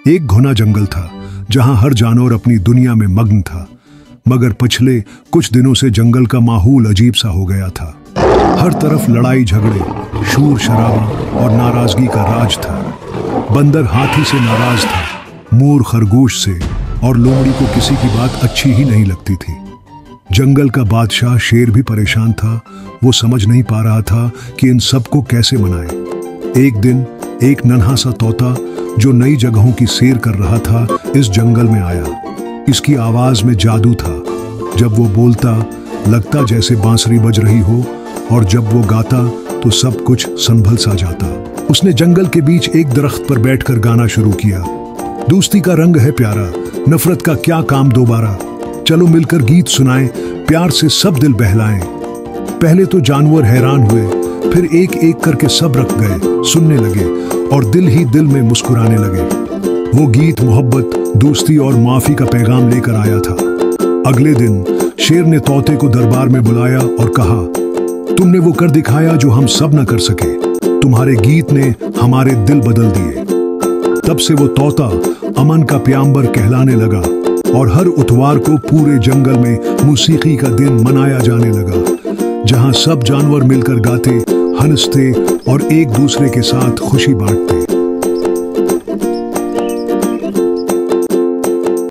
एक घना जंगल था जहां हर जानवर अपनी दुनिया में मग्न था, मगर पिछले कुछ दिनों से जंगल का माहौल अजीब सा हो गया था। हर तरफ लड़ाई झगड़े, शोर शराबा और नाराजगी का राज था। बंदर हाथी से नाराज था, मोर खरगोश से, और लोमड़ी को किसी की बात अच्छी ही नहीं लगती थी। जंगल का बादशाह शेर भी परेशान था। वो समझ नहीं पा रहा था कि इन सबको कैसे मनाए। एक दिन एक नन्हा सा तोता जो नई जगहों की सैर कर रहा था इस जंगल में आया। इसकी आवाज में जादू था। जब वो बोलता लगता जैसे बांसुरी बज रही हो, और जब वो गाता तो सब कुछ संभल सा जाता। उसने जंगल के बीच एक दरख्त पर बैठकर गाना शुरू किया। दोस्ती का रंग है प्यारा, नफरत का क्या काम दोबारा। चलो मिलकर गीत सुनाएं, प्यार से सब दिल बहलाएं। पहले तो जानवर हैरान हुए, फिर एक एक करके सब रख गए, सुनने लगे और दिल ही दिल में मुस्कुराने लगे। वो गीत मोहब्बत, दोस्ती और माफी का पैगाम लेकर आया था। अगले दिन शेर ने तोते को दरबार में बुलाया और कहा, तुमने वो कर दिखाया जो हम सब न कर सके। तुम्हारे गीत ने हमारे दिल बदल दिए। तब से वो तोता अमन का प्याम्बर कहलाने लगा और हर इतवार को पूरे जंगल में मौसीकी का दिन मनाया जाने लगा, जहां सब जानवर मिलकर गाते, हंसते और एक दूसरे के साथ खुशी बांटते।